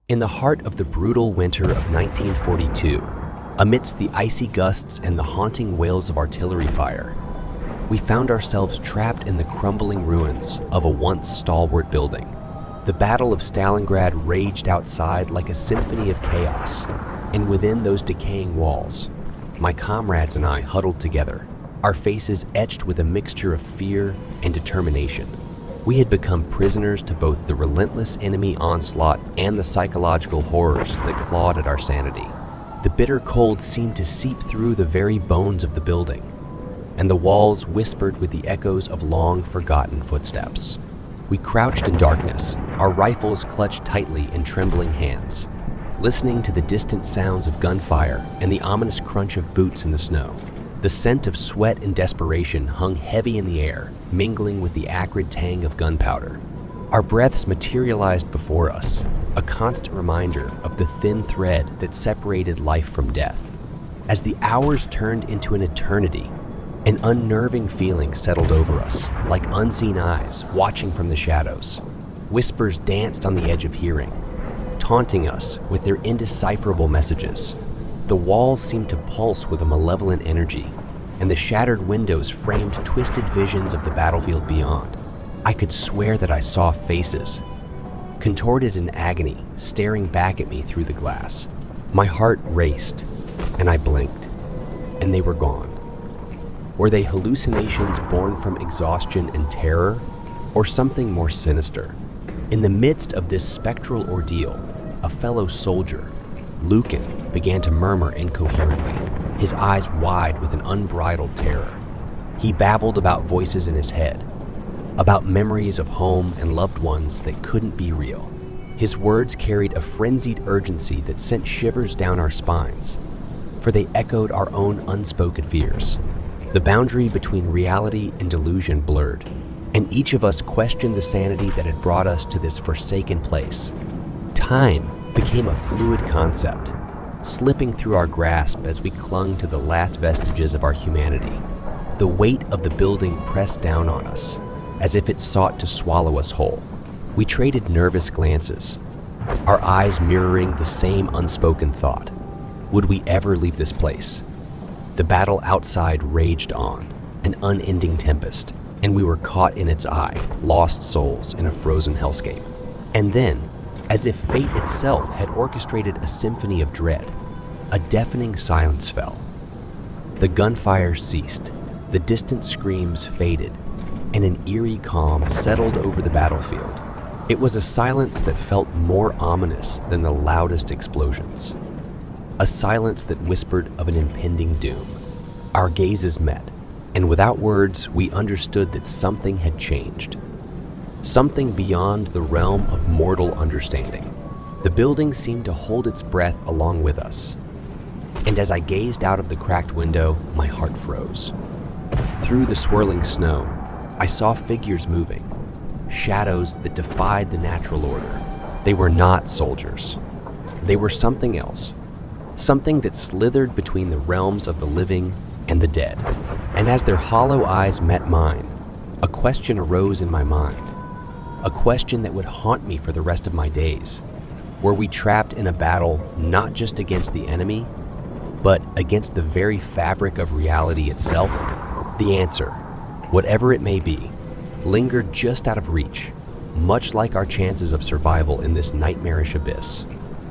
In the heart of the brutal winter of 1942, amidst the icy gusts and the haunting wails of artillery fire, we found ourselves trapped in the crumbling ruins of a once stalwart building. The Battle of Stalingrad raged outside like a symphony of chaos, and within those decaying walls, my comrades and I huddled together, our faces etched with a mixture of fear and determination. We had become prisoners to both the relentless enemy onslaught and the psychological horrors that clawed at our sanity. The bitter cold seemed to seep through the very bones of the building, and the walls whispered with the echoes of long-forgotten footsteps. We crouched in darkness, our rifles clutched tightly in trembling hands, listening to the distant sounds of gunfire and the ominous crunch of boots in the snow. The scent of sweat and desperation hung heavy in the air, mingling with the acrid tang of gunpowder. Our breaths materialized before us, a constant reminder of the thin thread that separated life from death. As the hours turned into an eternity, an unnerving feeling settled over us, like unseen eyes watching from the shadows. Whispers danced on the edge of hearing, taunting us with their indecipherable messages. The walls seemed to pulse with a malevolent energy, and the shattered windows framed twisted visions of the battlefield beyond. I could swear that I saw faces, contorted in agony, staring back at me through the glass. My heart raced, and I blinked, and they were gone. Were they hallucinations born from exhaustion and terror, or something more sinister? In the midst of this spectral ordeal, a fellow soldier, Lucan, began to murmur incoherently, his eyes wide with an unbridled terror. He babbled about voices in his head, about memories of home and loved ones that couldn't be real. His words carried a frenzied urgency that sent shivers down our spines, for they echoed our own unspoken fears. The boundary between reality and delusion blurred, and each of us questioned the sanity that had brought us to this forsaken place. Time became a fluid concept, slipping through our grasp as we clung to the last vestiges of our humanity. The weight of the building pressed down on us, as if it sought to swallow us whole. We traded nervous glances, our eyes mirroring the same unspoken thought. Would we ever leave this place? The battle outside raged on, an unending tempest, and we were caught in its eye, lost souls in a frozen hellscape. And then, as if fate itself had orchestrated a symphony of dread, a deafening silence fell. The gunfire ceased, the distant screams faded, and an eerie calm settled over the battlefield. It was a silence that felt more ominous than the loudest explosions. A silence that whispered of an impending doom. Our gazes met, and without words, we understood that something had changed. Something beyond the realm of mortal understanding. The building seemed to hold its breath along with us, and as I gazed out of the cracked window, my heart froze. Through the swirling snow, I saw figures moving, shadows that defied the natural order. They were not soldiers. They were something else, something that slithered between the realms of the living and the dead. And as their hollow eyes met mine, a question arose in my mind, a question that would haunt me for the rest of my days. Were we trapped in a battle not just against the enemy, but against the very fabric of reality itself? The answer, whatever it may be, lingered just out of reach, much like our chances of survival in this nightmarish abyss.